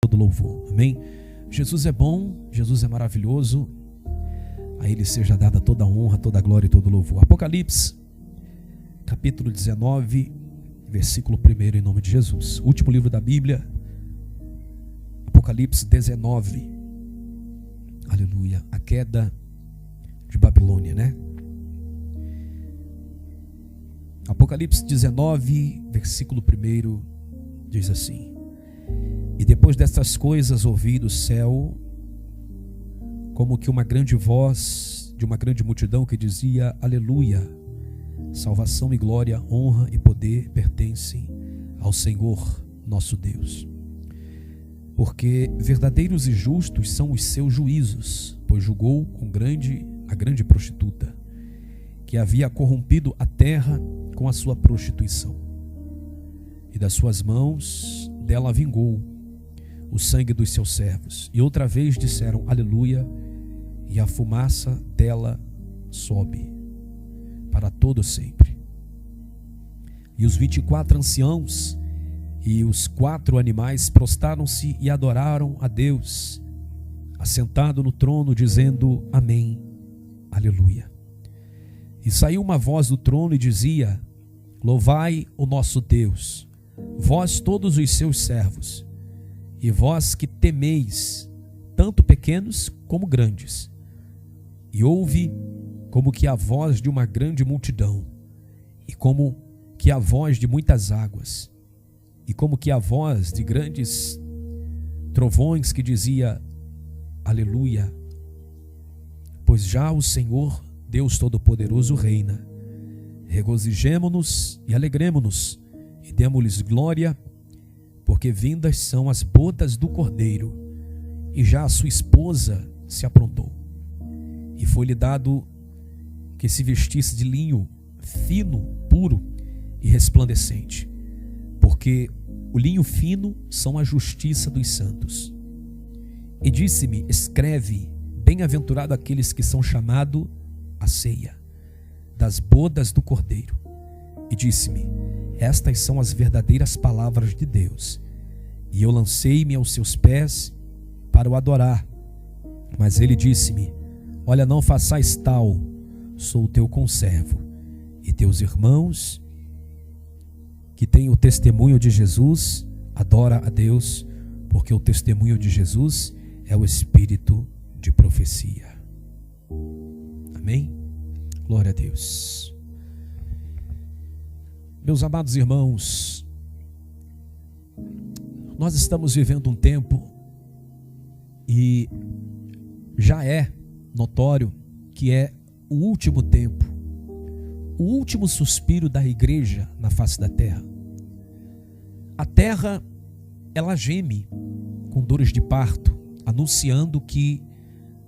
todo louvor. Amém? Jesus é bom, Jesus é maravilhoso. A Ele seja dada toda a honra, toda a glória e todo o louvor. Apocalipse, capítulo 19, versículo 1, em nome de Jesus. Último livro da Bíblia, Apocalipse 19. Aleluia. A queda de Babilônia, né? Apocalipse 19, versículo 1, diz assim: E depois destas coisas ouvi do céu, como que uma grande voz de uma grande multidão que dizia: Aleluia, salvação e glória, honra e poder pertencem ao Senhor nosso Deus. Porque verdadeiros e justos são os seus juízos, pois julgou a grande prostituta, que havia corrompido a terra com a sua prostituição, e das suas mãos dela vingou o sangue dos seus servos. E outra vez disseram: Aleluia, e a fumaça dela sobe para todo sempre. E os 24 anciãos e os 4 animais prostraram-se e adoraram a Deus, assentado no trono, dizendo: Amém, Aleluia. E saiu uma voz do trono e dizia: Louvai o nosso Deus, vós todos os seus servos, e vós que temeis, tanto pequenos como grandes. E houve como que a voz de uma grande multidão, e como que a voz de muitas águas, e como que a voz de grandes trovões que dizia: Aleluia, pois já o Senhor Deus Todo-Poderoso reina. Regozijemo-nos e alegremo-nos e demo-lhes glória, porque vindas são as bodas do Cordeiro, e já a sua esposa se aprontou. E foi-lhe dado que se vestisse de linho fino, puro e resplandecente, porque o linho fino são a justiça dos santos. E disse-me: Escreve, bem-aventurado aqueles que são chamados à ceia das bodas do Cordeiro. E disse-me: Estas são as verdadeiras palavras de Deus. E eu lancei-me aos seus pés para o adorar. Mas ele disse-me: Olha, não façais tal, sou o teu conservo, e teus irmãos que têm o testemunho de Jesus, adora a Deus, porque o testemunho de Jesus é o espírito de profecia. Amém? Glória a Deus. Meus amados irmãos, nós estamos vivendo um tempo, e já é notório que é o último tempo, o último suspiro da igreja na face da terra. A terra, ela geme com dores de parto, anunciando que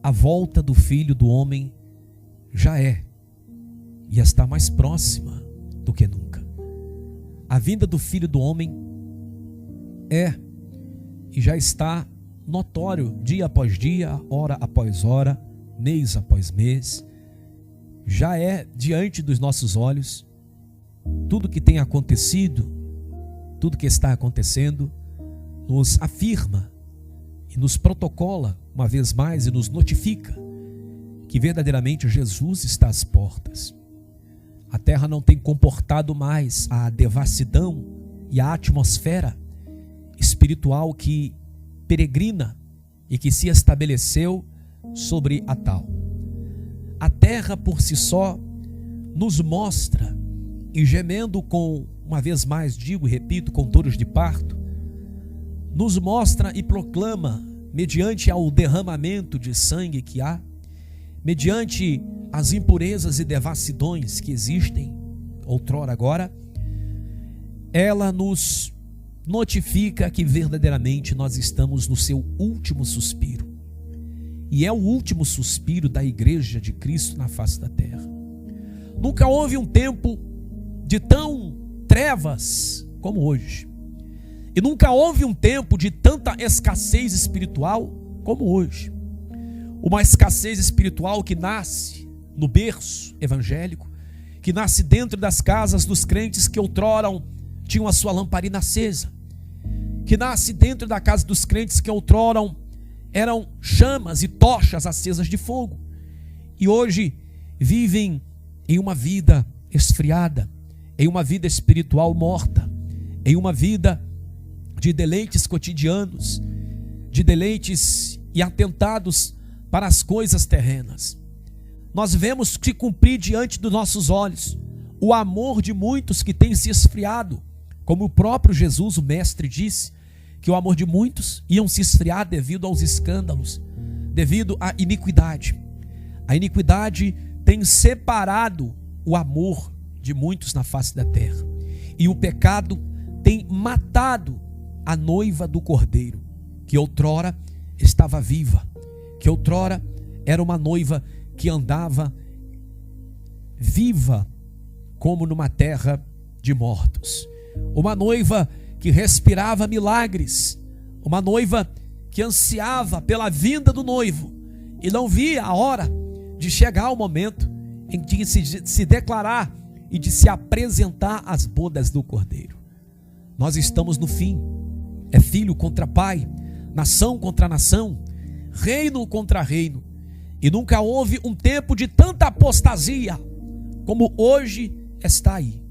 a volta do Filho do Homem já é e está mais próxima do que nunca. A vinda do Filho do Homem é e já está notório dia após dia, hora após hora, mês após mês. Já é diante dos nossos olhos. Tudo que tem acontecido, tudo que está acontecendo, nos afirma e nos protocola uma vez mais e nos notifica que verdadeiramente Jesus está às portas. A terra não tem comportado mais a devassidão e a atmosfera espiritual que peregrina e que se estabeleceu sobre a tal. A terra por si só nos mostra, e gemendo com, uma vez mais digo e repito, com dores de parto, nos mostra e proclama, mediante ao derramamento de sangue que há, mediante as impurezas e devassidões que existem, outrora agora, ela nos notifica que verdadeiramente nós estamos no seu último suspiro. E é o último suspiro da igreja de Cristo na face da terra. Nunca houve um tempo de tão trevas como hoje. E nunca houve um tempo de tanta escassez espiritual como hoje. Uma escassez espiritual que nasce no berço evangélico, que nasce dentro das casas dos crentes que outrora tinham a sua lamparina acesa, que nasce dentro da casa dos crentes que outrora eram chamas e tochas acesas de fogo, e hoje vivem em uma vida esfriada, em uma vida espiritual morta, em uma vida de deleites cotidianos, de deleites e atentados para as coisas terrenas. Nós vemos se cumprir diante dos nossos olhos o amor de muitos que tem se esfriado, como o próprio Jesus, o mestre, disse que o amor de muitos iam se esfriar devido aos escândalos, devido à iniquidade. A iniquidade tem separado o amor de muitos na face da terra, e o pecado tem matado a noiva do Cordeiro, que outrora estava viva, que outrora era uma noiva que andava viva como numa terra de mortos, uma noiva que respirava milagres, uma noiva que ansiava pela vinda do noivo e não via a hora de chegar o momento em que se declarar e de se apresentar às bodas do Cordeiro. Nós estamos no fim, é filho contra pai, nação contra nação, reino contra reino, e nunca houve um tempo de tanta apostasia como hoje está aí.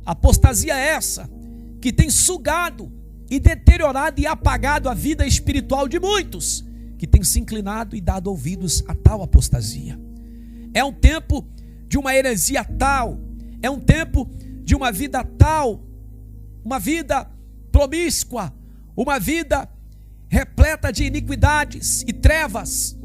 Apostasia essa que tem sugado e deteriorado e apagado a vida espiritual de muitos, que têm se inclinado e dado ouvidos a tal apostasia. É um tempo de uma heresia tal, é um tempo de uma vida tal, uma vida promíscua, uma vida repleta de iniquidades e trevas,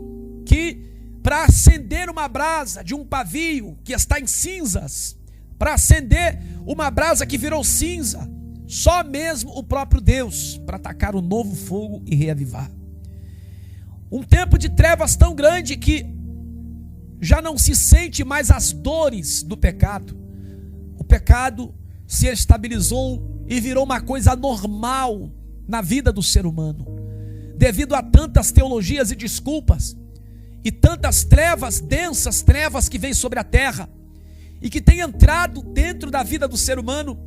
que para acender uma brasa de um pavio que está em cinzas, para acender uma brasa que virou cinza, só mesmo o próprio Deus para atacar o novo fogo e reavivar. Um tempo de trevas tão grande que já não se sente mais as dores do pecado. O pecado se estabilizou e virou uma coisa normal na vida do ser humano, devido a tantas teologias e desculpas, e tantas trevas, densas trevas que vêm sobre a terra, e que tem entrado dentro da vida do ser humano.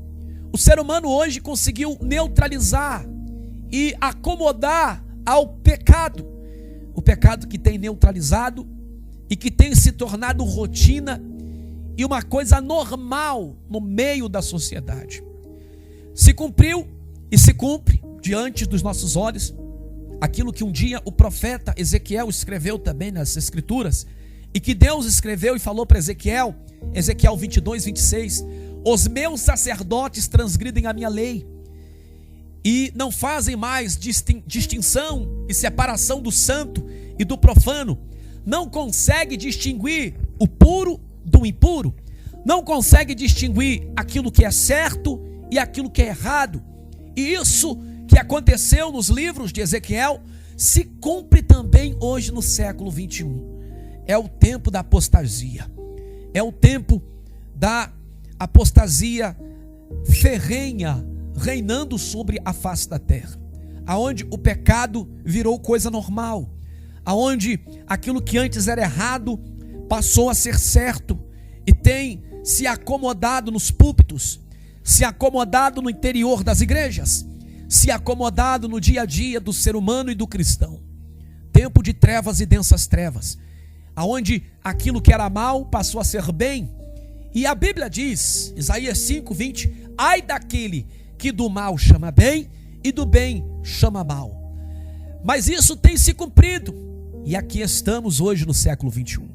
O ser humano hoje conseguiu neutralizar e acomodar ao pecado, o pecado que tem neutralizado e que tem se tornado rotina e uma coisa normal no meio da sociedade. Se cumpriu e se cumpre diante dos nossos olhos aquilo que um dia o profeta Ezequiel escreveu também nas escrituras, e que Deus escreveu e falou para Ezequiel, Ezequiel 22, 26, os meus sacerdotes transgridem a minha lei e não fazem mais distinção e separação do santo e do profano, não consegue distinguir o puro do impuro, não consegue distinguir aquilo que é certo e aquilo que é errado. E isso que aconteceu nos livros de Ezequiel se cumpre também hoje no século 21. É o tempo da apostasia, é o tempo da apostasia ferrenha reinando sobre a face da terra, aonde o pecado virou coisa normal, aonde aquilo que antes era errado passou a ser certo e tem se acomodado nos púlpitos, se acomodado no interior das igrejas, se acomodado no dia a dia do ser humano e do cristão. Tempo de trevas e densas trevas, aonde aquilo que era mal passou a ser bem. E a Bíblia diz, Isaías 5:20, ai daquele que do mal chama bem e do bem chama mal. Mas isso tem se cumprido, e aqui estamos hoje no século 21.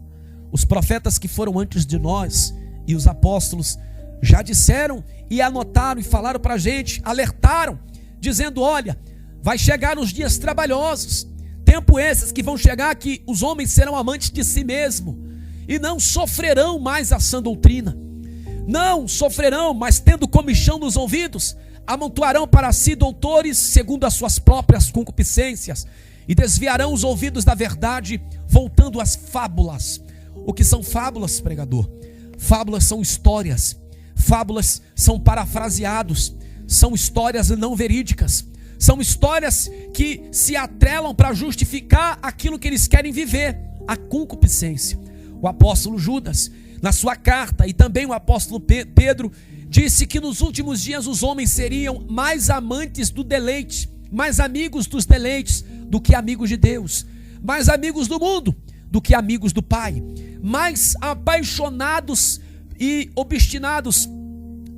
Os profetas que foram antes de nós e os apóstolos já disseram e anotaram e falaram para a gente, alertaram, dizendo, olha, vai chegar os dias trabalhosos, tempo esses que vão chegar que os homens serão amantes de si mesmo e não sofrerão mais a sã doutrina, não sofrerão, mas tendo comichão nos ouvidos, amontoarão para si doutores segundo as suas próprias concupiscências e desviarão os ouvidos da verdade, voltando às fábulas. O que são fábulas, pregador? Fábulas são histórias, fábulas são parafraseados, são histórias não verídicas, são histórias que se atrelam para justificar aquilo que eles querem viver, a concupiscência. O apóstolo Judas, na sua carta, e também o apóstolo Pedro, disse que nos últimos dias os homens seriam mais amantes do deleite mais amigos dos deleites do que amigos de Deus, mais amigos do mundo do que amigos do Pai, mais apaixonados e obstinados,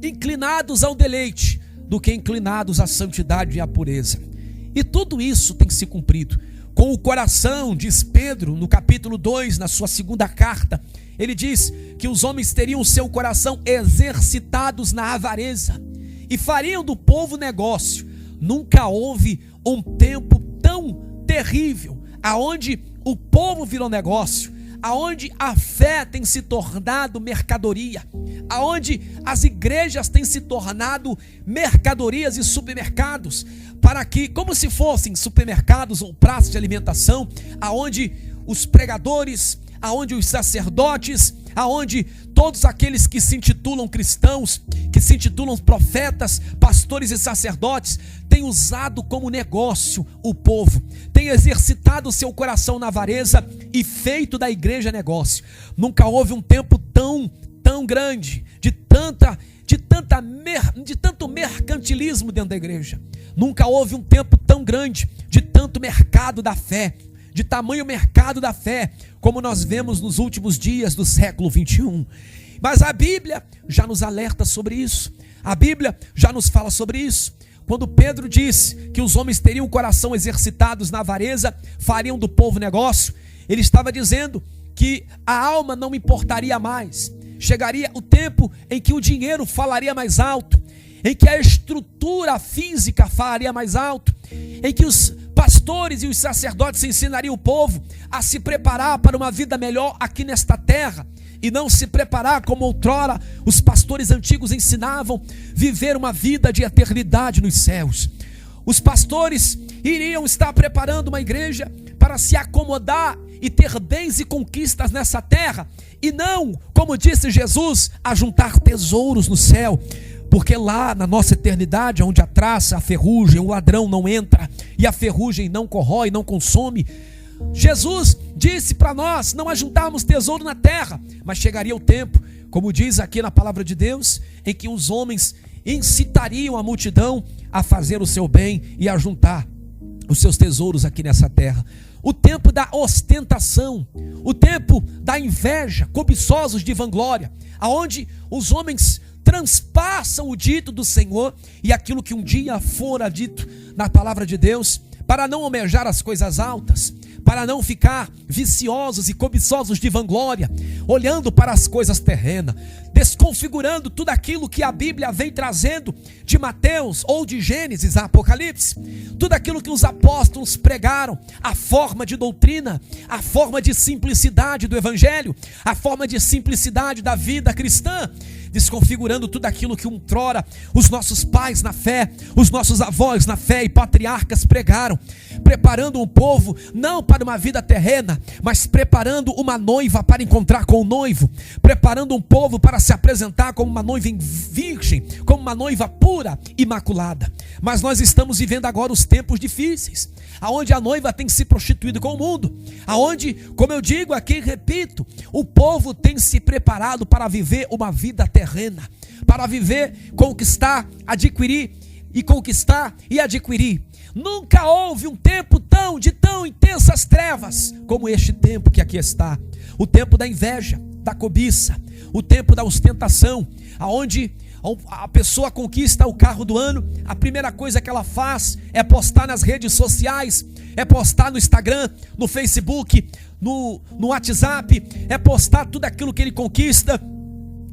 inclinados ao deleite do que inclinados à santidade e à pureza. E tudo isso tem se cumprido. Com o coração, diz Pedro no capítulo 2, na sua segunda carta, ele diz que os homens teriam o seu coração exercitados na avareza e fariam do povo negócio. Nunca houve um tempo tão terrível, aonde o povo virou negócio, aonde a fé tem se tornado mercadoria, aonde as igrejas têm se tornado mercadorias e supermercados, para que, como se fossem supermercados ou praças de alimentação, aonde os pregadores, aonde os sacerdotes, aonde todos aqueles que se intitulam cristãos, que se intitulam profetas, pastores e sacerdotes, têm usado como negócio o povo, têm exercitado o seu coração na avareza e feito da igreja negócio. Nunca houve um tempo tão grande, de tanto mercantilismo dentro da igreja. Nunca houve um tempo tão grande de tanto mercado da fé, de tamanho mercado da fé, como nós vemos nos últimos dias do século 21. Mas a Bíblia já nos alerta sobre isso. A Bíblia já nos fala sobre isso. Quando Pedro disse que os homens teriam o coração exercitados na avareza, fariam do povo negócio, ele estava dizendo que a alma não importaria mais. Chegaria o tempo em que o dinheiro falaria mais alto, em que a estrutura física falaria mais alto, em que os pastores e os sacerdotes ensinariam o povo a se preparar para uma vida melhor aqui nesta terra, e não se preparar como outrora os pastores antigos ensinavam, viver uma vida de eternidade nos céus. Os pastores iriam estar preparando uma igreja para se acomodar e ter bens e conquistas nessa terra, e não, como disse Jesus, a juntar tesouros no céu, porque lá na nossa eternidade, onde a traça, a ferrugem, o ladrão não entra, e a ferrugem não corrói, não consome, Jesus disse para nós não ajuntarmos tesouro na terra, mas chegaria o tempo, como diz aqui na palavra de Deus, em que os homens incitariam a multidão a fazer o seu bem e a juntar os seus tesouros aqui nessa terra. O tempo da ostentação, o tempo da inveja, cobiçosos de vanglória, aonde os homens transpassam o dito do Senhor e aquilo que um dia fora dito na palavra de Deus, para não almejar as coisas altas, para não ficar viciosos e cobiçosos de vanglória, olhando para as coisas terrenas, desconfigurando tudo aquilo que a Bíblia vem trazendo de Mateus ou de Gênesis a Apocalipse, tudo aquilo que os apóstolos pregaram, a forma de doutrina, a forma de simplicidade do evangelho, a forma de simplicidade da vida cristã, desconfigurando tudo aquilo que outrora os nossos pais na fé, os nossos avós na fé e patriarcas pregaram, preparando um povo não para uma vida terrena, mas preparando uma noiva para encontrar com o noivo, preparando um povo para se apresentar como uma noiva virgem, como uma noiva pura, imaculada. Mas nós estamos vivendo agora os tempos difíceis, aonde a noiva tem se prostituído com o mundo, aonde, como eu digo aqui, repito, o povo tem se preparado para viver uma vida terrena, para viver, conquistar, adquirir e conquistar e adquirir. Nunca houve um tempo de tão intensas trevas como este tempo que aqui está. O tempo da inveja, da cobiça, o tempo da ostentação, aonde a pessoa conquista o carro do ano, a primeira coisa que ela faz é postar nas redes sociais, é postar no Instagram, no Facebook, no WhatsApp, é postar tudo aquilo que ele conquista,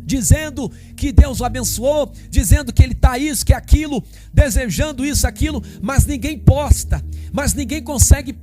dizendo que Deus o abençoou, dizendo que ele está isso, que aquilo, desejando isso, aquilo, mas ninguém posta, mas ninguém consegue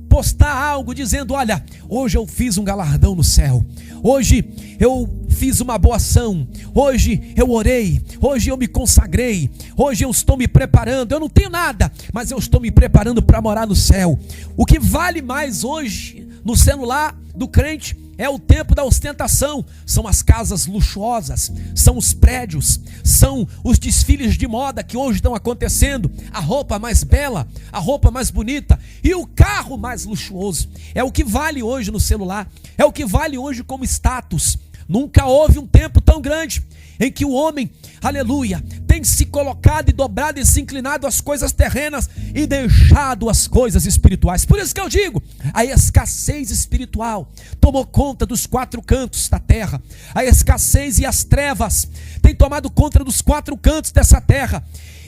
postar algo dizendo: olha, hoje eu fiz um galardão no céu, hoje eu fiz uma boa ação, hoje eu orei, hoje eu me consagrei, hoje eu estou me preparando, eu não tenho nada, mas eu estou me preparando para morar no céu. O que vale mais hoje no celular do crente é o tempo da ostentação, são as casas luxuosas, são os prédios, são os desfiles de moda que hoje estão acontecendo, a roupa mais bela, a roupa mais bonita e o carro mais luxuoso, é o que vale hoje no celular, é o que vale hoje como status. Nunca houve um tempo tão grande em que o homem aleluia, tem se colocado e dobrado e se inclinado às coisas terrenas e deixado as coisas espirituais. Por isso que eu digo, a escassez espiritual tomou conta dos 4 cantos da terra. A escassez e as trevas têm tomado conta dos 4 cantos dessa terra.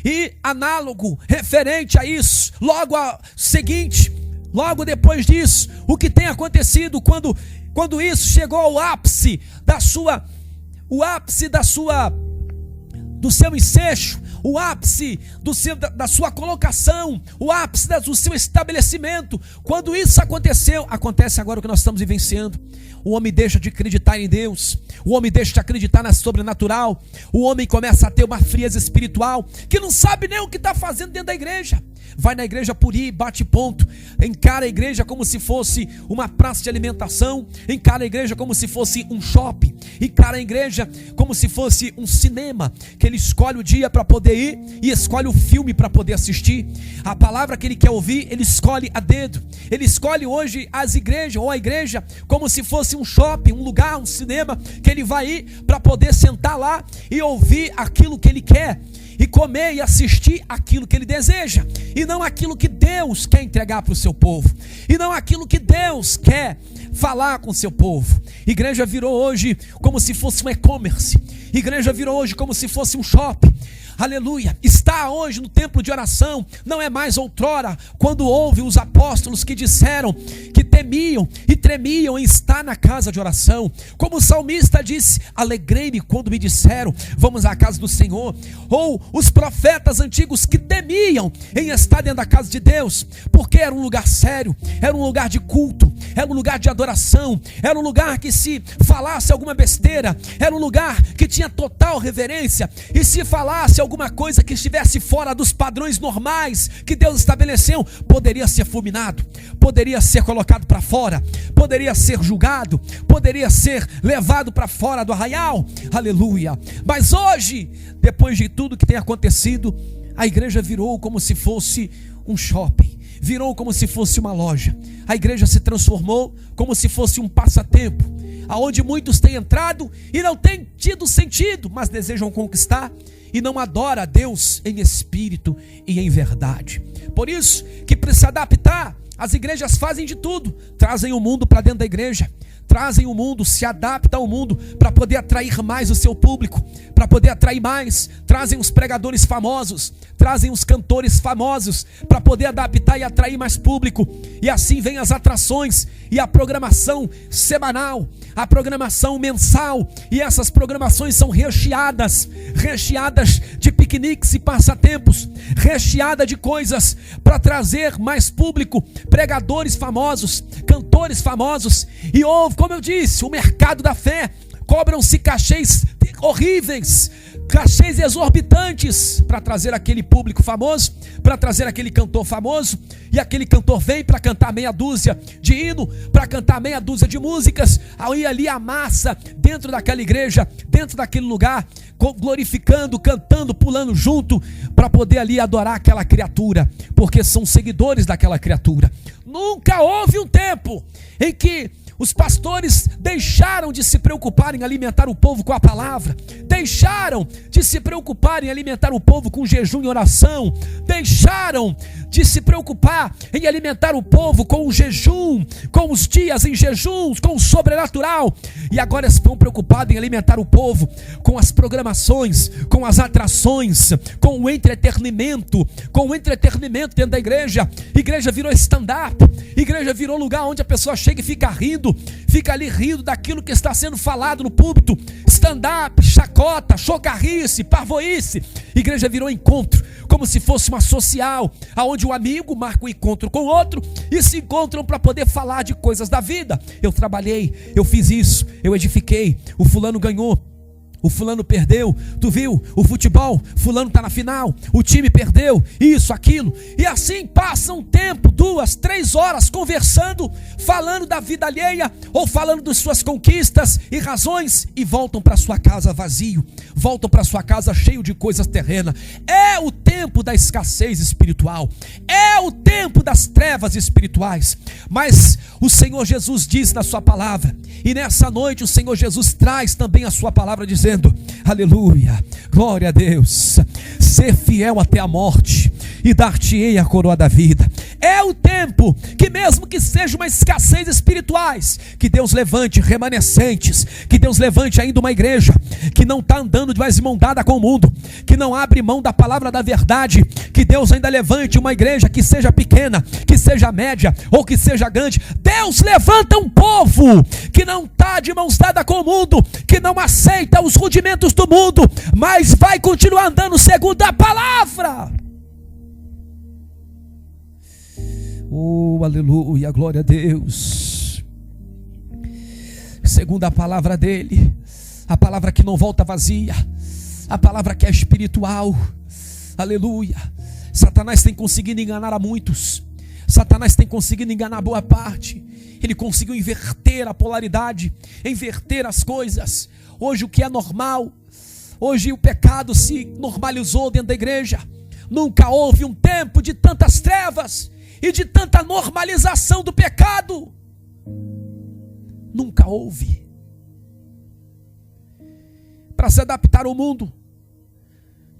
E análogo, referente a isso, logo depois disso, o que tem acontecido quando isso chegou ao ápice do seu ensejo, o ápice da sua colocação, o ápice do seu estabelecimento. Quando isso acontece agora o que nós estamos vivenciando. O homem deixa de acreditar em Deus, o homem deixa de acreditar na sobrenatural, o homem começa a ter uma frieza espiritual, que não sabe nem o que está fazendo dentro da igreja. Vai na igreja por ir, bate ponto, encara a igreja como se fosse uma praça de alimentação, encara a igreja como se fosse um shopping, encara a igreja como se fosse um cinema, que ele escolhe o dia para poder ir e escolhe o filme para poder assistir. A palavra que ele quer ouvir, ele escolhe a dedo. Ele escolhe hoje as igrejas ou a igreja como se fosse um shopping, um lugar, um cinema, que ele vai ir para poder sentar lá e ouvir aquilo que ele quer, e comer e assistir aquilo que ele deseja, e não aquilo que Deus quer entregar para o seu povo, e não aquilo que Deus quer falar com o seu povo. Igreja virou hoje como se fosse um e-commerce, igreja virou hoje como se fosse um shopping. Aleluia, está hoje no templo de oração, não é mais outrora, quando houve os apóstolos que disseram que temiam e tremiam em estar na casa de oração. Como o salmista disse, alegrei-me quando me disseram, vamos à casa do Senhor. Ou os profetas antigos que temiam em estar dentro da casa de Deus, porque era um lugar sério, era um lugar de culto, era um lugar de adoração, era um lugar que se falasse alguma besteira, era um lugar que tinha total reverência, e se falasse alguma coisa que estivesse fora dos padrões normais que Deus estabeleceu, poderia ser fulminado, poderia ser colocado para fora, poderia ser julgado, poderia ser levado para fora do arraial. Aleluia. Mas hoje, depois de tudo que tem acontecido, a igreja virou como se fosse um shopping, virou como se fosse uma loja. A igreja se transformou como se fosse um passatempo, aonde muitos têm entrado e não têm tido sentido, mas desejam conquistar e não adora a Deus em espírito e em verdade. Por isso que precisa adaptar. As igrejas fazem de tudo, trazem o mundo para dentro da igreja, trazem o mundo, se adaptam ao mundo para poder atrair mais o seu público, para poder atrair mais, trazem os pregadores famosos, trazem os cantores famosos para poder adaptar e atrair mais público, e assim vem as atrações e a programação semanal, a programação mensal, e essas programações são recheadas de piqueniques e passatempos, recheada de coisas para trazer mais público, pregadores famosos, cantores famosos, e houve, como eu disse, o mercado da fé, cobram-se cachês horríveis, cachês exorbitantes para trazer aquele público famoso, para trazer aquele cantor famoso, e aquele cantor vem para cantar meia dúzia de hino, para cantar meia dúzia de músicas, aí ali a massa dentro daquela igreja, dentro daquele lugar, glorificando, cantando, pulando junto, para poder ali adorar aquela criatura, porque são seguidores daquela criatura. Nunca houve um tempo em que os pastores deixaram de se preocupar em alimentar o povo com a palavra, deixaram de se preocupar em alimentar o povo com jejum e oração, deixaram de se preocupar em alimentar o povo com o jejum, com os dias em jejuns, com o sobrenatural, e agora estão preocupados em alimentar o povo com as programações, com as atrações, com o entretenimento dentro da igreja. Igreja virou stand-up, igreja virou lugar onde a pessoa chega e fica rindo, fica ali rindo daquilo que está sendo falado no púlpito. Stand-up, chacota, chocarrice, parvoíce. Igreja virou encontro, como se fosse uma social, aonde o amigo marca um encontro com o outro e se encontram para poder falar de coisas da vida. Eu trabalhei, eu fiz isso, eu edifiquei, o fulano ganhou, o fulano perdeu, tu viu, o futebol, fulano tá na final, o time perdeu, isso, aquilo, e assim passam tempo, 2, 3 horas conversando, falando da vida alheia, ou falando das suas conquistas e razões, e voltam para sua casa vazio, voltam para sua casa cheio de coisas terrenas. É o tempo da escassez espiritual, é o tempo das trevas espirituais, mas o Senhor Jesus diz na sua palavra, e nessa noite o Senhor Jesus traz também a sua palavra dizendo: dizendo, aleluia, glória a Deus, ser fiel até a morte e dar-te-ei a coroa da vida. É o tempo que, mesmo que seja uma escassez espirituais, que Deus levante remanescentes, que Deus levante ainda uma igreja que não está andando de mais mão dada com o mundo, que não abre mão da palavra da verdade, que Deus ainda levante uma igreja que seja pequena, que seja média ou que seja grande. Deus levanta um povo que não está de mãos dadas com o mundo, que não aceita os rudimentos do mundo, mas vai continuar andando segundo a palavra. Oh, aleluia, glória a Deus. Segundo a palavra dele, a palavra que não volta vazia, a palavra que é espiritual, aleluia. Satanás tem conseguido enganar a muitos, Satanás tem conseguido enganar boa parte. Ele conseguiu inverter a polaridade, inverter as coisas. Hoje o que é normal, hoje o pecado se normalizou dentro da igreja. Nunca houve um tempo de tantas trevas e de tanta normalização do pecado. Nunca houve. Para se adaptar ao mundo,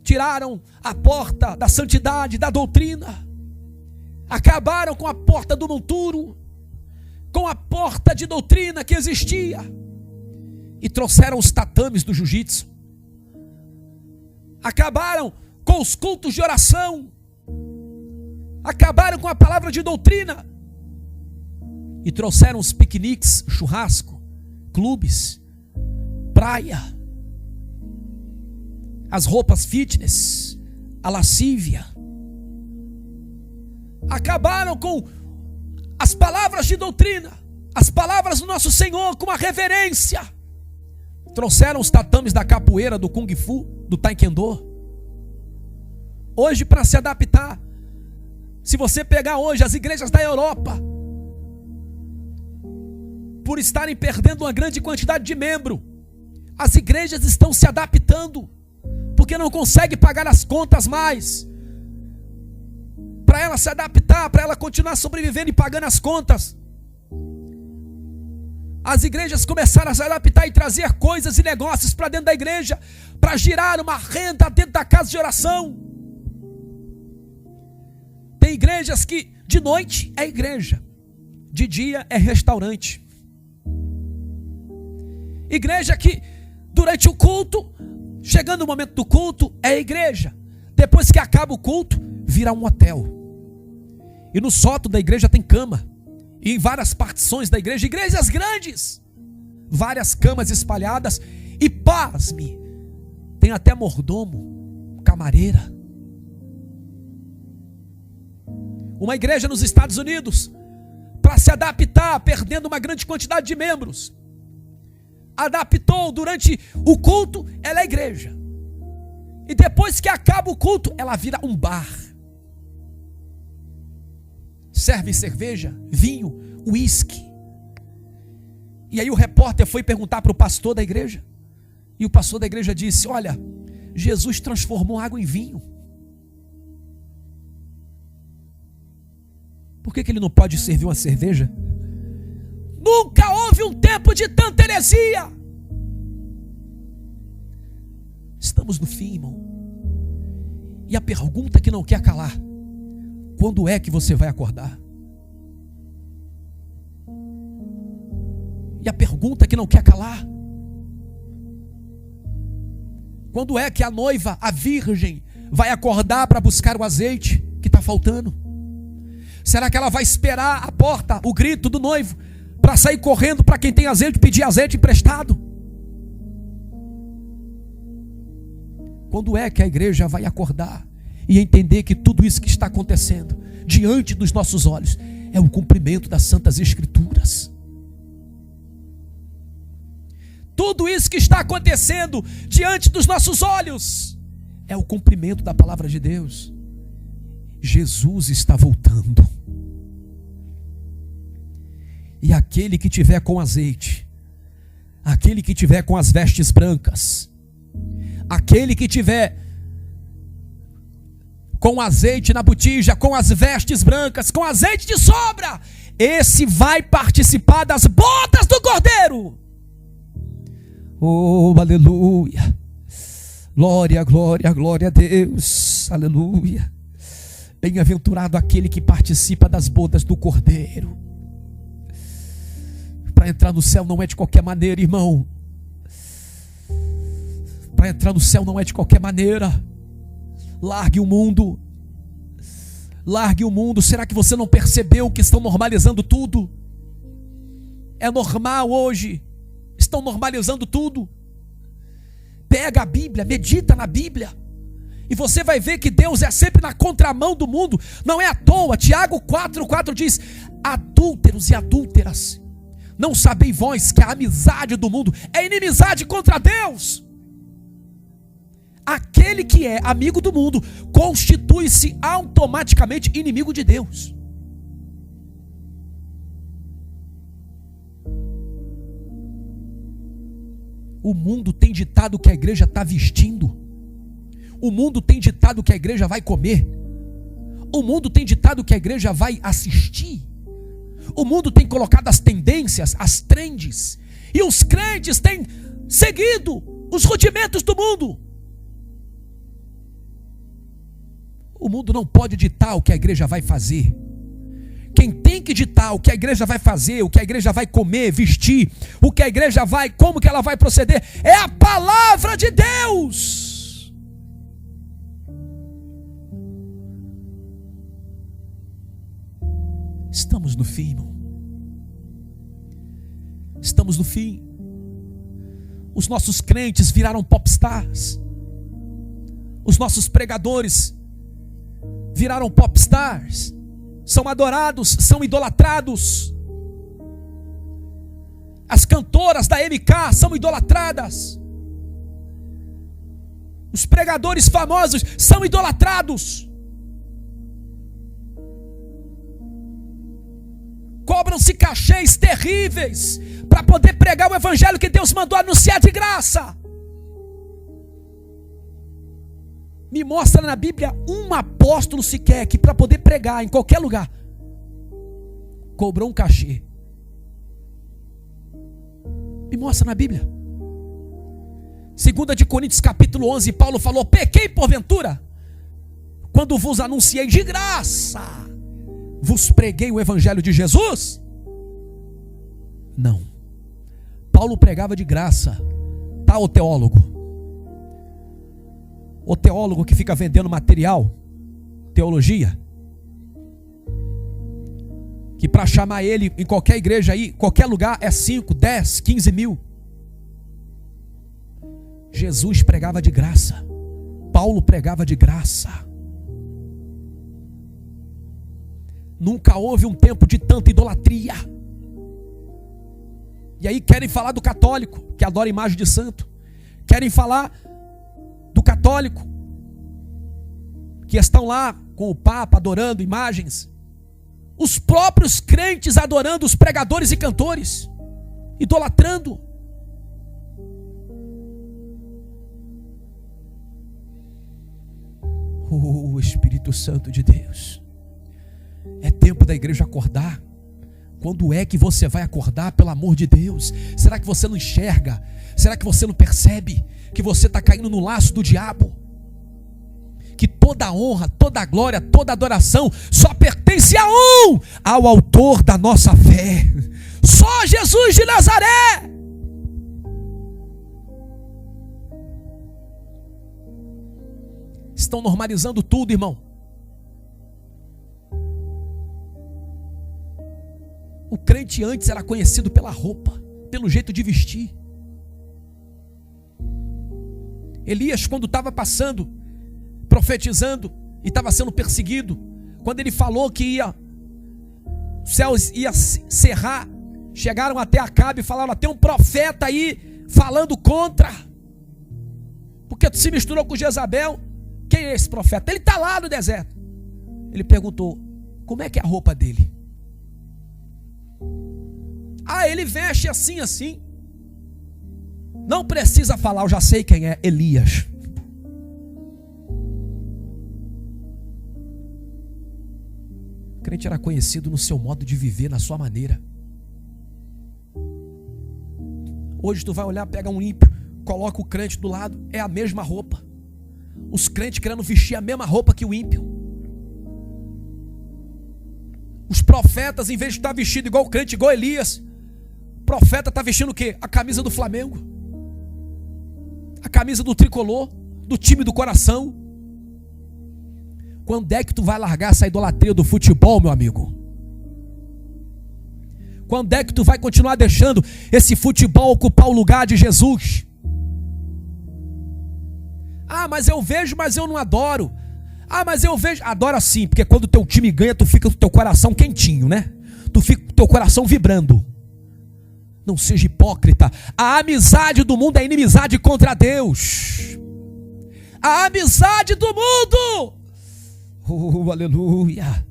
tiraram a porta da santidade, da doutrina, acabaram com a porta do monturo, com a porta de doutrina que existia, e trouxeram os tatames do jiu-jitsu, acabaram com os cultos de oração, acabaram com a palavra de doutrina e trouxeram os piqueniques, churrasco, clubes, praia, as roupas fitness, a lascívia. Acabaram com as palavras de doutrina, as palavras do nosso Senhor com a reverência. Trouxeram os tatames da capoeira, do kung fu, do taekwondo. Hoje, para se adaptar, se você pegar hoje as igrejas da Europa, por estarem perdendo uma grande quantidade de membros, as igrejas estão se adaptando, porque não conseguem pagar as contas mais. Para ela se adaptar, para ela continuar sobrevivendo e pagando as contas, as igrejas começaram a se adaptar e trazer coisas e negócios para dentro da igreja, para girar uma renda dentro da casa de oração. Tem igrejas que de noite é igreja, de dia é restaurante. Igreja que durante o culto, chegando o momento do culto, é igreja. Depois que acaba o culto, vira um hotel. E no sótão da igreja tem cama. E em várias partições da igreja, igrejas grandes, várias camas espalhadas. E pasme, tem até mordomo, camareira. Uma igreja nos Estados Unidos, para se adaptar, perdendo uma grande quantidade de membros, adaptou durante o culto, ela é igreja. E depois que acaba o culto, ela vira um bar. Serve cerveja, vinho, uísque. E aí o repórter foi perguntar para o pastor da igreja. E o pastor da igreja disse: olha, Jesus transformou água em vinho. Por que ele não pode servir uma cerveja? Nunca houve um tempo de tanta heresia. Estamos no fim, irmão. E a pergunta que não quer calar: quando é que você vai acordar? E a pergunta que não quer calar: quando é que a noiva, a virgem, vai acordar para buscar o azeite que está faltando? Será que ela vai esperar a porta, o grito do noivo, para sair correndo para quem tem azeite, pedir azeite emprestado? Quando é que a igreja vai acordar e entender que tudo isso que está acontecendo diante dos nossos olhos é o cumprimento das Santas Escrituras? Tudo isso que está acontecendo diante dos nossos olhos é o cumprimento da palavra de Deus. Jesus está voltando. E aquele que tiver com azeite, aquele que tiver com as vestes brancas, aquele que tiver com azeite na botija, com as vestes brancas, com azeite de sobra, esse vai participar das bodas do Cordeiro. Oh, aleluia. Glória, glória, glória a Deus. Aleluia. Bem-aventurado aquele que participa das bodas do Cordeiro. Para entrar no céu não é de qualquer maneira, irmão. Para entrar no céu não é de qualquer maneira. Largue o mundo. Largue o mundo. Será que você não percebeu que estão normalizando tudo? É normal hoje. Estão normalizando tudo. Pega a Bíblia, medita na Bíblia, e você vai ver que Deus é sempre na contramão do mundo. Não é à toa. Tiago 4,4 diz: adúlteros e adúlteras, não sabeis vós que a amizade do mundo é inimizade contra Deus? Aquele que é amigo do mundo constitui-se automaticamente inimigo de Deus. O mundo tem ditado o que a igreja está vestindo. O mundo tem ditado o que a igreja vai comer. O mundo tem ditado o que a igreja vai assistir. O mundo tem colocado as tendências, as trends. E os crentes têm seguido os rudimentos do mundo. O mundo não pode ditar o que a igreja vai fazer. Quem tem que ditar o que a igreja vai fazer, o que a igreja vai comer, vestir, o que a igreja vai, como que ela vai proceder, é a palavra de Deus. Estamos no fim, irmão. Estamos no fim. Os nossos crentes viraram popstars. Os nossos pregadores viraram popstars. São adorados, são idolatrados. As cantoras da MK são idolatradas. Os pregadores famosos são idolatrados. Cobram-se cachês terríveis para poder pregar o evangelho que Deus mandou anunciar de graça. Me mostra na Bíblia um apóstolo sequer que para poder pregar em qualquer lugar cobrou um cachê. Me mostra na Bíblia. 2 de Coríntios capítulo 11, Paulo falou: pequei porventura, quando vos anunciei de graça, vos preguei o evangelho de Jesus? Não. Paulo pregava de graça. Tá, o teólogo? O teólogo que fica vendendo material, teologia, que para chamar ele em qualquer igreja aí, qualquer lugar, é 5, 10, 15 mil. Jesus pregava de graça. Paulo pregava de graça. Nunca houve um tempo de tanta idolatria. E aí querem falar do católico, que adora imagem de santo. Querem falar do católico, que estão lá com o Papa adorando imagens. Os próprios crentes adorando os pregadores e cantores, idolatrando. Oh, Espírito Santo de Deus, é tempo da igreja acordar. Quando é que você vai acordar, pelo amor de Deus? Será que você não enxerga? Será que você não percebe que você está caindo no laço do diabo? Que toda a honra, toda a glória, toda a adoração só pertence a um, ao autor da nossa fé, só Jesus de Nazaré. Estão normalizando tudo, irmão. O crente antes era conhecido pela roupa, pelo jeito de vestir. Elias, quando estava passando, profetizando, e estava sendo perseguido, quando ele falou que os céus ia cerrar, chegaram até Acabe e falaram: tem um profeta aí falando contra, porque tu se misturou com Jezabel. Quem é esse profeta? Ele está lá no deserto. Ele perguntou: como é que é a roupa dele? Ele veste assim, assim. Não precisa falar, eu já sei quem é. Elias. O crente era conhecido no seu modo de viver, na sua maneira. Hoje tu vai olhar, pega um ímpio, coloca o crente do lado, é a mesma roupa. Os crentes querendo vestir a mesma roupa que o ímpio. Os profetas, em vez de estar vestido igual o crente, igual Elias, o profeta está vestindo o quê? A camisa do Flamengo, a camisa do tricolor, do time do coração. Quando é que tu vai largar essa idolatria do futebol, meu amigo? Quando é que tu vai continuar deixando esse futebol ocupar o lugar de Jesus? Ah, mas eu vejo, mas eu não adoro. Ah, mas eu vejo. Adora sim, porque quando o teu time ganha, tu fica com o teu coração quentinho, né? Tu fica com o teu coração vibrando. Não seja hipócrita. A amizade do mundo é inimizade contra Deus. A amizade do mundo. Oh, aleluia.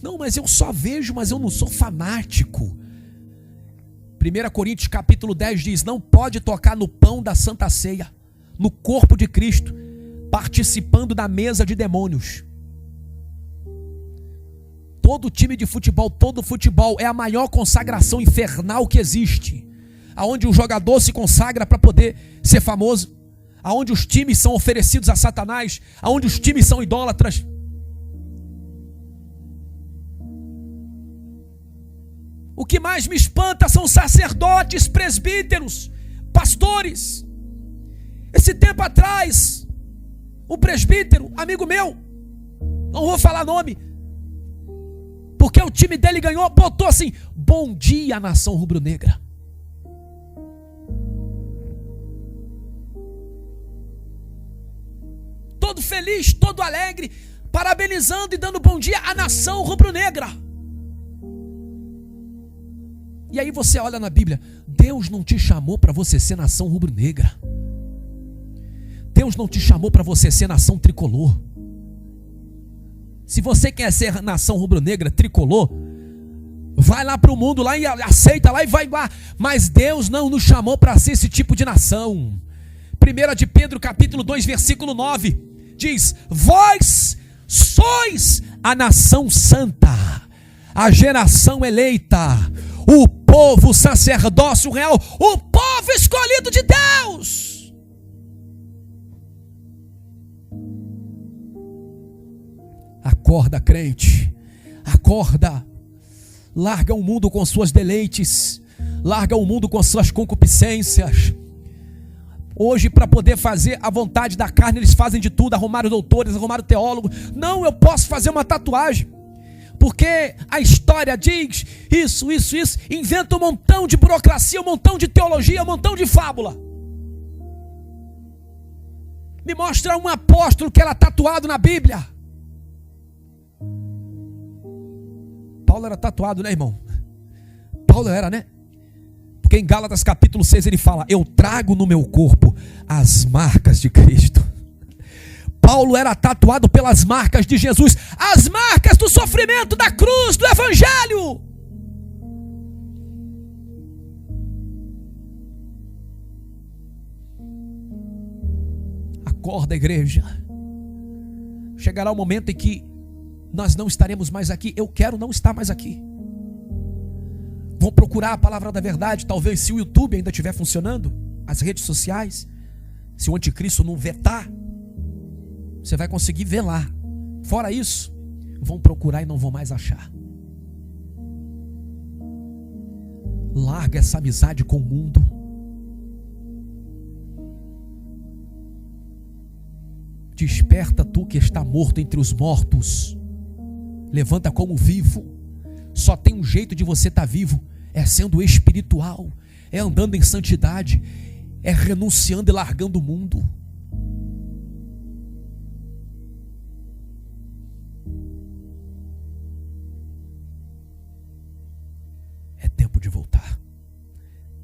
Não, mas eu só vejo, mas eu não sou fanático. 1 Coríntios capítulo 10 diz: não pode tocar no pão da Santa Ceia, no corpo de Cristo, participando da mesa de demônios. Todo time de futebol, todo futebol é a maior consagração infernal que existe, aonde o jogador se consagra para poder ser famoso, aonde os times são oferecidos a Satanás, aonde os times são idólatras. O que mais me espanta são sacerdotes, presbíteros, pastores. Esse tempo atrás, um presbítero, amigo meu, não vou falar nome, porque o time dele ganhou, botou assim: bom dia, nação rubro-negra. Todo feliz, todo alegre, parabenizando e dando bom dia à nação rubro-negra. E aí você olha na Bíblia, Deus não te chamou para você ser nação rubro-negra. Deus não te chamou para você ser nação tricolor. Se você quer ser nação rubro-negra, tricolor, vai lá para o mundo, lá e aceita lá e vai lá. Mas Deus não nos chamou para ser esse tipo de nação. 1 de Pedro capítulo 2 versículo 9 diz: vós sois a nação santa, a geração eleita, o povo, sacerdócio real, o povo escolhido de Deus. Acorda, crente, acorda. Larga o mundo com suas deleites, larga o mundo com suas concupiscências. Hoje, para poder fazer a vontade da carne, eles fazem de tudo, arrumaram doutores, arrumaram teólogos. Não, eu posso fazer uma tatuagem, porque a história diz isso, inventa um montão de burocracia, um montão de teologia, um montão de fábula. Me mostra um apóstolo que era tatuado na Bíblia. Paulo era tatuado, né, irmão? Paulo era, né? Porque em Gálatas capítulo 6 ele fala: eu trago no meu corpo as marcas de Cristo. Paulo era tatuado pelas marcas de Jesus, as marcas do sofrimento, da cruz, do evangelho. Acorda, igreja. Chegará o momento em que nós não estaremos mais aqui. Eu quero não estar mais aqui. Vão procurar a palavra da verdade. Talvez, se o YouTube ainda estiver funcionando, as redes sociais, se o anticristo não vetar, você vai conseguir ver lá. Fora isso, vão procurar e não vão mais achar. Larga essa amizade com o mundo. Desperta tu que está morto entre os mortos. Levanta como vivo. Só tem um jeito de você estar vivo: é sendo espiritual, é andando em santidade, é renunciando e largando o mundo. É tempo de voltar.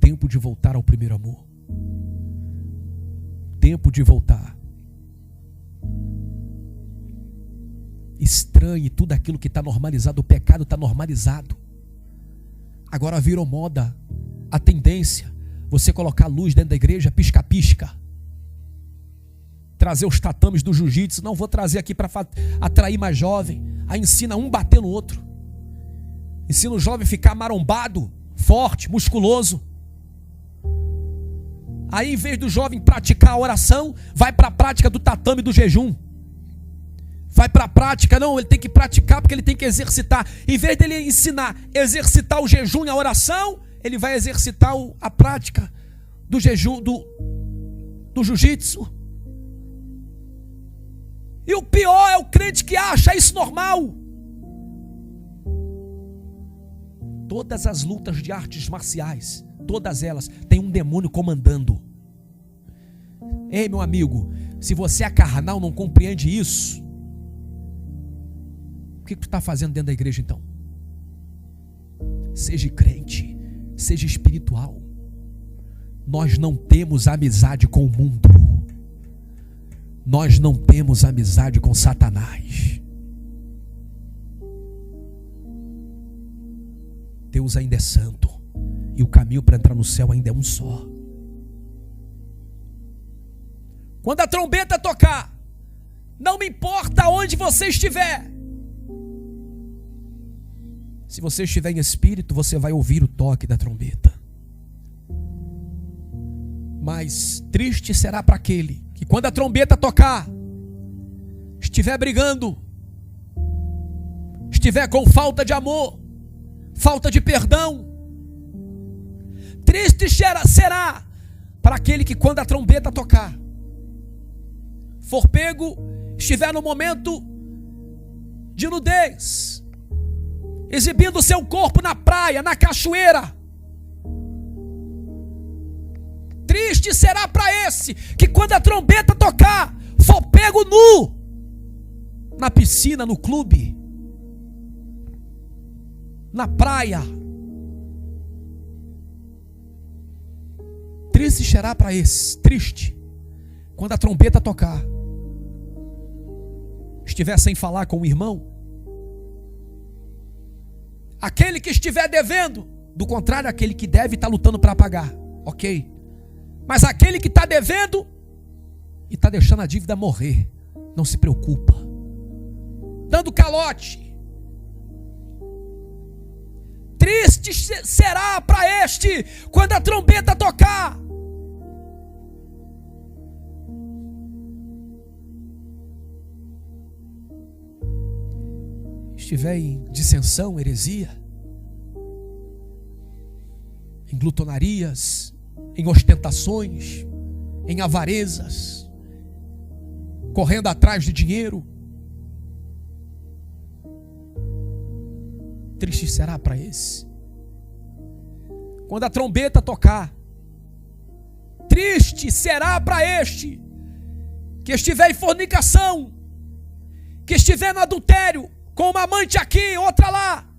Tempo de voltar ao primeiro amor. Tempo de voltar. Estranhe tudo aquilo que está normalizado. O pecado está normalizado. Agora virou moda, a tendência, você colocar luz dentro da igreja, pisca-pisca. Trazer os tatames do jiu-jitsu. Não vou trazer aqui para atrair mais jovem. Aí ensina um bater no outro. Ensina o jovem a ficar marombado, forte, musculoso. Aí, em vez do jovem praticar a oração, vai para a prática do tatame do jejum. Vai para a prática, não, ele tem que praticar porque ele tem que exercitar. Em vez dele ensinar, exercitar o jejum e a oração, ele vai exercitar a prática do jejum, do jiu-jitsu. E o pior é o crente que acha isso normal. Todas as lutas de artes marciais, todas elas, tem um demônio comandando. Ei, meu amigo, se você é carnal, não compreende isso, o que tu está fazendo dentro da igreja então? Seja crente, seja espiritual. Nós não temos amizade com o mundo. Nós não temos amizade com Satanás. Deus ainda é santo. E o caminho para entrar no céu ainda é um só. Quando a trombeta tocar, não me importa onde você estiver. Se você estiver em espírito, você vai ouvir o toque da trombeta. Mas triste será para aquele que, quando a trombeta tocar, estiver brigando, estiver com falta de amor, falta de perdão. Triste será para aquele que, quando a trombeta tocar, for pego, estiver no momento de nudez, exibindo o seu corpo na praia, na cachoeira. Triste será para esse que, quando a trombeta tocar, for pego nu, na piscina, no clube, na praia. Triste será para esse, triste, quando a trombeta tocar, estiver sem falar com o irmão. Aquele que estiver devendo, do contrário, aquele que deve está lutando para pagar, ok? Mas aquele que está devendo e está deixando a dívida morrer, não se preocupa, dando calote. Triste será para este, quando a trombeta tocar. Estiver em dissensão, heresia, em glutonarias, em ostentações, em avarezas, correndo atrás de dinheiro, triste será para esse. Quando a trombeta tocar, triste será para este que estiver em fornicação, que estiver no adultério, com uma amante aqui, outra lá.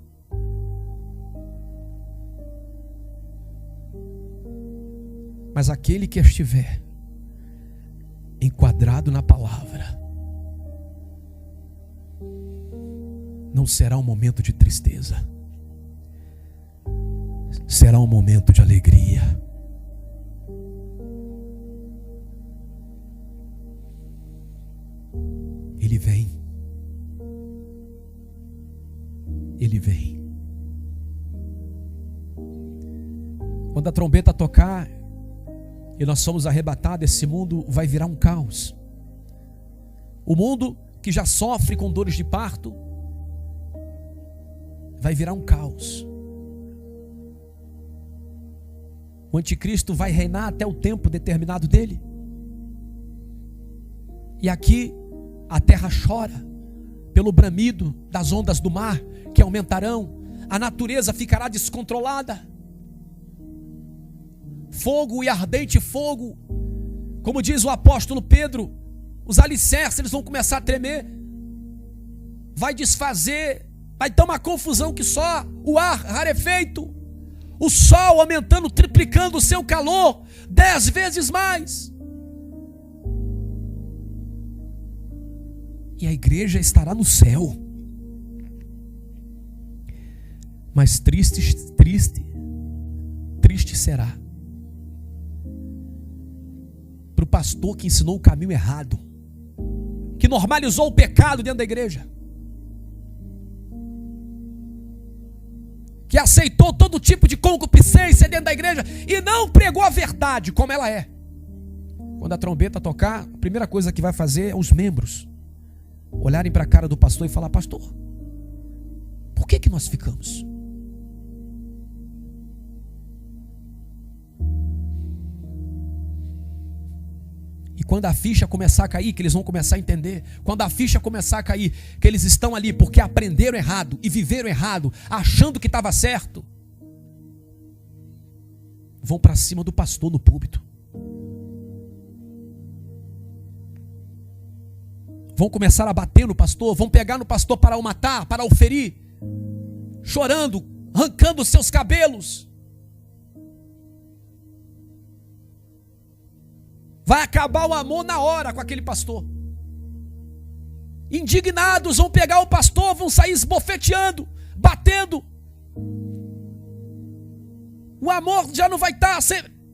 Mas aquele que estiver enquadrado na palavra, não será um momento de tristeza, será um momento de alegria. Ele vem. Ele vem. Quando a trombeta tocar e nós somos arrebatados, esse mundo vai virar um caos. O mundo que já sofre com dores de parto vai virar um caos. O anticristo vai reinar até o tempo determinado dele. E aqui a terra chora pelo bramido das ondas do mar, que aumentarão. A natureza ficará descontrolada. Fogo e ardente fogo, como diz o apóstolo Pedro, os alicerces eles vão começar a tremer, vai desfazer, vai dar uma confusão que só, o ar rarefeito, o sol aumentando, triplicando o seu calor 10 vezes mais. E a igreja estará no céu. Mas triste será para o pastor que ensinou o caminho errado, que normalizou o pecado dentro da igreja, que aceitou todo tipo de concupiscência dentro da igreja e não pregou a verdade como ela é. Quando a trombeta tocar, a primeira coisa que vai fazer é os membros olharem para a cara do pastor e falar: pastor, por que nós ficamos? E quando a ficha começar a cair, que eles vão começar a entender, quando a ficha começar a cair, que eles estão ali porque aprenderam errado e viveram errado, achando que estava certo, vão para cima do pastor no púlpito. Vão começar a bater no pastor, vão pegar no pastor para o matar, para o ferir, chorando, arrancando os seus cabelos. Vai acabar o amor na hora com aquele pastor. Indignados, vão pegar o pastor, vão sair esbofeteando, batendo. O amor já não vai estar,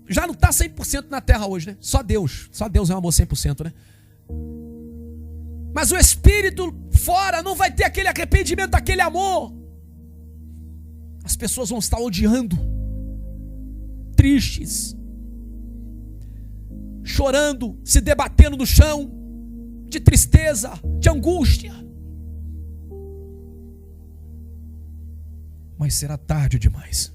já não está 100% na terra hoje, né? Só Deus é um amor 100%, né? Mas o espírito fora não vai ter aquele arrependimento, aquele amor. As pessoas vão estar odiando, tristes, chorando, se debatendo no chão, de tristeza, de angústia. Mas será tarde demais.